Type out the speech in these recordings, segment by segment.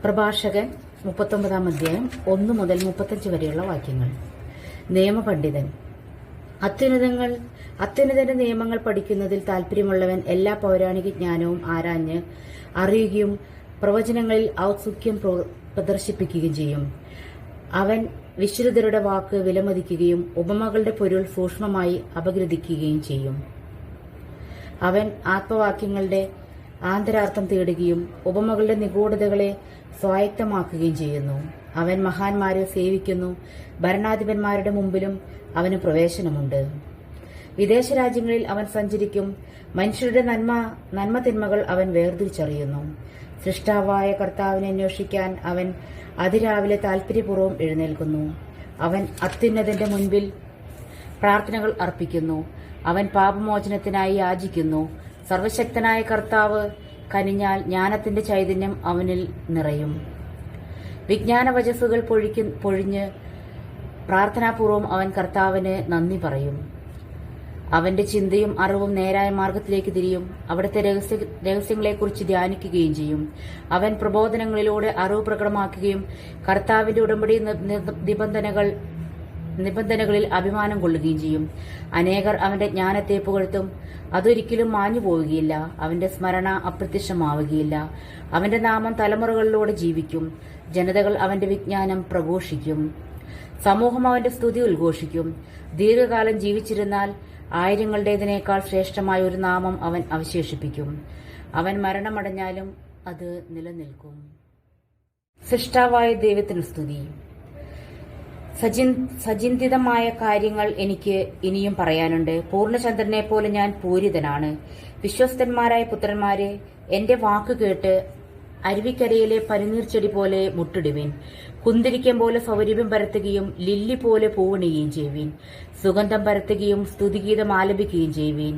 പ്രഭാഷകൻ 39-ാം അധ്യായം 1 മുതൽ 35 വരെയുള്ള വാക്യങ്ങൾ. നിയമപണ്ഡിതൻ. അത്യുന്നതന്റെ നിയമങ്ങൾ പഠിക്കുന്നതിൽ താൽപര്യമുള്ളവൻ എല്ലാ പൗരാണിക ജ്ഞാനവും ആരാഞ്ഞ് അറിയുകയും പ്രവചനങ്ങളിൽ ഔത്സുക്യം പ്രദർശിപ്പിക്കുകയും ചെയ്യും. അവൻ വിശ്രുതരുടെ വാക്ക് വിലമതിക്കുകയും ഉപമകളുടെ പൊരുൾ സൂക്ഷ്മമായി അപഗ്രഥിക്കുകയും ചെയ്യും. അവൻ ആത്മവാക്യങ്ങളുടെ ആന്തരാർത്ഥം തേടുകയും ഉപമകളുടെ നിഗൂഢതകളെ സ്വായത്തമാക്കുകയും ചെയ്യുന്നു. അവൻ മഹാന്മാരെ സേവിക്കുന്നു. ഭരണാധിപന്മാരുടെ മുമ്പിലും അവന് പ്രവേശനമുണ്ട്. വിദേശ രാജ്യങ്ങളിൽ അവൻ സഞ്ചരിക്കും. മനുഷ്യരുടെ നന്മ തിന്മകൾ അവൻ വേർതിരിച്ചറിയുന്നു. സൃഷ്ടാവായ കർത്താവിനെ അന്വേഷിക്കാൻ അവൻ അതിരാവിലെ താൽപര്യപൂർവ്വം എഴുന്നേൽക്കുന്നു. അവൻ അത്യുന്നതന്റെ മുൻപിൽ പ്രാർത്ഥനകൾ അർപ്പിക്കുന്നു. അവൻ പാപമോചനത്തിനായി യാചിക്കുന്നു. സർവശക്തനായ കർത്താവ് കനിഞ്ഞാൽ ജ്ഞാനത്തിന്റെ ചൈതന്യം അവനിൽ നിറയും. വിജ്ഞാനവചസ്സുകൾ പൊഴിഞ്ഞ് പ്രാർത്ഥനാപൂർവം അവൻ കർത്താവിന് നന്ദി പറയും. അവന്റെ ചിന്തയും അറിവും നേരായ മാർഗത്തിലേക്ക് തിരിയും. അവിടുത്തെ രഹസ്യങ്ങളെക്കുറിച്ച് ധ്യാനിക്കുകയും ചെയ്യും. അവൻ പ്രബോധനങ്ങളിലൂടെ അറിവ് പ്രകടമാക്കുകയും കർത്താവിന്റെ ഉടമ്പടി നിബന്ധനകളിൽ അഭിമാനം കൊള്ളുകയും ചെയ്യും. അനേകർ അവന്റെ ജ്ഞാനത്തെ പുകഴ്ത്തും. അതൊരിക്കലും മാഞ്ഞു പോവുകയില്ല. അവന്റെ സ്മരണ അപ്രത്യക്ഷമാവുകയില്ല. അവന്റെ നാമം തലമുറകളിലൂടെ ജീവിക്കും. ജനതകൾ അവന്റെ വിജ്ഞാനം പ്രഘോഷിക്കും. സമൂഹം അവന്റെ സ്തുതി ഉദ്ഘോഷിക്കും. ദീർഘകാലം ജീവിച്ചിരുന്നാൽ ആയിരങ്ങളുടേതിനേക്കാൾ ശ്രേഷ്ഠമായ ഒരു നാമം അവൻ അവശേഷിപ്പിക്കും. അവൻ മരണമടഞ്ഞാലും അത് നിലനിൽക്കും. സൃഷ്ടാവായ ദൈവത്തിന് സ്തുതി. സചിന്തിതമായ കാര്യങ്ങൾ എനിക്ക് ഇനിയും പറയാനുണ്ട്. പൂർണ്ണചന്ദ്രനെ പോലെ ഞാൻ പൂരിതനാണ്. വിശ്വസ്തന്മാരായ പുത്രന്മാരെ, എന്റെ വാക്ക് കേട്ട് അരുവിക്കരയിലെ പനിനീർച്ചെടി പോലെ മുട്ടിടുവിൻ. കുന്തിരിക്കം പോലെ സൗരഭ്യം പരത്തുകയും ലില്ലി പോലെ പൂവണിയുകയും ചെയ്യുവിൻ. സുഗന്ധം പരത്തുകയും സ്തുതിഗീതം ആലപിക്കുകയും ചെയ്യുവിൻ.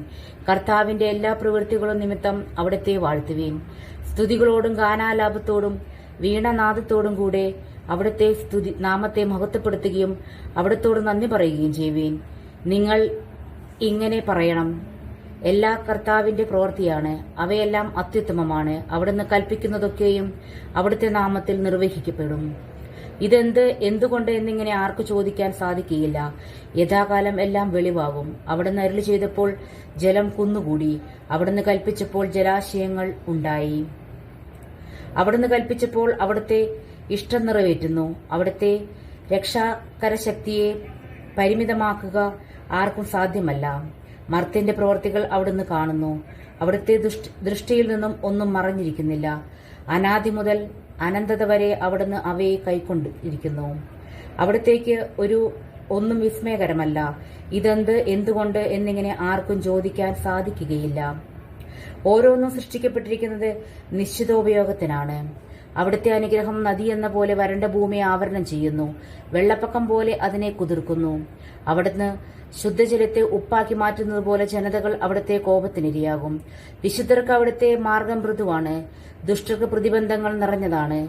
കർത്താവിന്റെ എല്ലാ പ്രവൃത്തികളും നിമിത്തം അവിടത്തെ വാഴ്ത്തുവിൻ. സ്തുതികളോടും ഗാനാലാപത്തോടും വീണനാദത്തോടും കൂടെ അവിടുത്തെ നാമത്തെ മഹത്വപ്പെടുത്തുകയും അവിടത്തോട് നന്ദി പറയുകയും ചെയ്യുവിൻ. നിങ്ങൾ ഇങ്ങനെ പറയണം: എല്ലാ കർത്താവിന്റെ പ്രവൃത്തിയാണ്, അവയെല്ലാം അത്യുത്തമമാണ്. അവിടുന്ന് കൽപ്പിക്കുന്നതൊക്കെയും അവിടുത്തെ നാമത്തിൽ നിർവഹിക്കപ്പെടും. എന്തുകൊണ്ട് എന്നിങ്ങനെ ആർക്ക് ചോദിക്കാൻ സാധിക്കുകയില്ല. യഥാകാലം എല്ലാം വെളിവാകും. അവിടുന്ന് അരുളി ചെയ്തപ്പോൾ ജലം കുന്നുകൂടി. അവിടുന്ന് കൽപ്പിച്ചപ്പോൾ ജലാശയങ്ങൾ ഉണ്ടായി. അവിടുന്ന് കൽപ്പിച്ചപ്പോൾ അവിടുത്തെ ഇഷ്ടം നിറവേറ്റുന്നു. അവിടുത്തെ രക്ഷാകരശക്തിയെ പരിമിതമാക്കുക ആർക്കും സാധ്യമല്ല. മർത്യന്റെ പ്രവർത്തികൾ അവിടുന്ന് കാണുന്നു. അവിടുത്തെ ദൃഷ്ടിയിൽ നിന്നും ഒന്നും മറഞ്ഞിരിക്കുന്നില്ല. അനാദി മുതൽ അനന്തത വരെ അവിടുന്ന് അവയെ കൈക്കൊണ്ടിരിക്കുന്നു. അവിടത്തേക്ക് ഒന്നും വിസ്മയകരമല്ല. എന്തുകൊണ്ട് എന്നിങ്ങനെ ആർക്കും ചോദിക്കാൻ സാധിക്കുകയില്ല. ഓരോന്നും സൃഷ്ടിക്കപ്പെട്ടിരിക്കുന്നത് നിശ്ചിതോപയോഗത്തിനാണ്. അവിടുത്തെ അനുഗ്രഹം നദി എന്ന പോലെ വരണ്ട ഭൂമിയെ ആവരണം ചെയ്യുന്നു. വെള്ളപ്പൊക്കം പോലെ അതിനെ കുതിർക്കുന്നു. അവിടുന്ന് ശുദ്ധജലത്തെ ഉപ്പാക്കി മാറ്റുന്നത് പോലെ ജനതകൾ അവിടുത്തെ കോപത്തിനിരയാകും. വിശുദ്ധർക്ക് അവിടുത്തെ മാർഗം മൃദുവാണ്. ദുഷ്ടർക്ക് പ്രതിബന്ധങ്ങൾ നിറഞ്ഞതാണ്.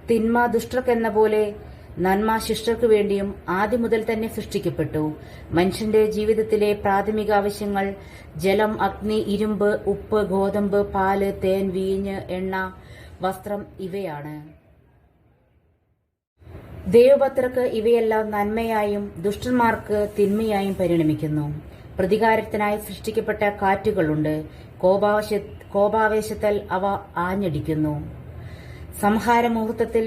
തിന്മ ദുഷ്ടർക്കെന്ന പോലെ നന്മ ശിഷ്ടർക്ക് വേണ്ടിയും ആദ്യം മുതൽ തന്നെ സൃഷ്ടിക്കപ്പെട്ടു. മനുഷ്യന്റെ ജീവിതത്തിലെ പ്രാഥമിക ആവശ്യങ്ങൾ ജലം, അഗ്നി, ഇരുമ്പ്, ഉപ്പ്, ഗോതമ്പ്, പാല്, തേൻ, വീഞ്ഞ്, എണ്ണ, വസ്ത്രം ഇവയാണ്. ദൈവഭക്തർക്ക് ഇവയെല്ലാം നന്മയായും ദുഷ്ടന്മാർക്ക് തിന്മയായും പരിണമിക്കുന്നു. പ്രതികാരത്തിനായി സൃഷ്ടിക്കപ്പെട്ട കാറ്റുകളുണ്ട്. കോപാവേശത്താൽ അവ ആഞ്ഞടിക്കുന്നു. സംഹാരമുഹൂർത്തത്തിൽ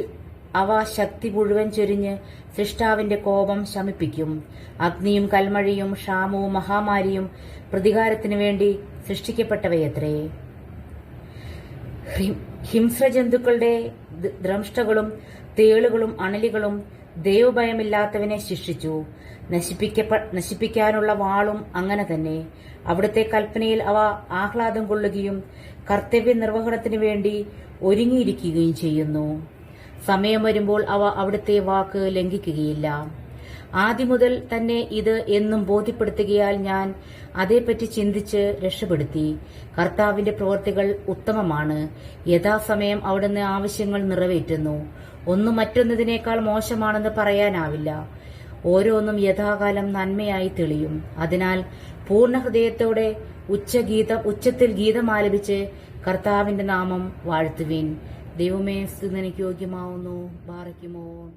അവ ശക്തി മുഴുവൻ ചൊരിഞ്ഞ് സൃഷ്ടാവിന്റെ കോപം ശമിപ്പിക്കും. അഗ്നിയും കൽമഴയും ക്ഷാമവും മഹാമാരിയും പ്രതികാരത്തിനു വേണ്ടി സൃഷ്ടിക്കപ്പെട്ടവയത്രേ. ഹിംസ്രജന്തുക്കളുടെ ദ്രംഷ്ടകളും തേളുകളും അണലികളും ദൈവഭയമില്ലാത്തവനെ ശിക്ഷിച്ചു. നശിപ്പിക്കാനുള്ള വാളും അങ്ങനെ തന്നെ. അവിടുത്തെ കൽപ്പനയിൽ അവ ആഹ്ലാദം കൊള്ളുകയും കർത്തവ്യ നിർവഹണത്തിനു വേണ്ടി ഒരുങ്ങിയിരിക്കുകയും ചെയ്യുന്നു. സമയം വരുമ്പോൾ അവ അവിടുത്തെ വാക്ക് ലംഘിക്കുകയില്ല. ആദ്യം മുതൽ തന്നെ ഇത് എന്നും ബോധ്യപ്പെടുത്തുകയാൽ ഞാൻ അതേപ്പറ്റി ചിന്തിച്ച് രക്ഷപ്പെടുത്തി. കർത്താവിന്റെ പ്രവൃത്തികൾ ഉത്തമമാണ്. യഥാസമയം അവിടുന്ന് ആവശ്യങ്ങൾ നിറവേറ്റുന്നു. ഒന്നും മറ്റൊന്നതിനേക്കാൾ മോശമാണെന്ന് പറയാനാവില്ല. ഓരോന്നും യഥാകാലം നന്മയായി തെളിയും. അതിനാൽ പൂർണ്ണ ഹൃദയത്തോടെ ഉച്ചത്തിൽ ഗീതം ആലപിച്ച് കർത്താവിന്റെ നാമം വാഴ്ത്തുവിൻ. ദൈവമേ സ്തുതി എനിക്ക് യോഗ്യമാവുന്നു. ബാറയ്ക്കുമോ.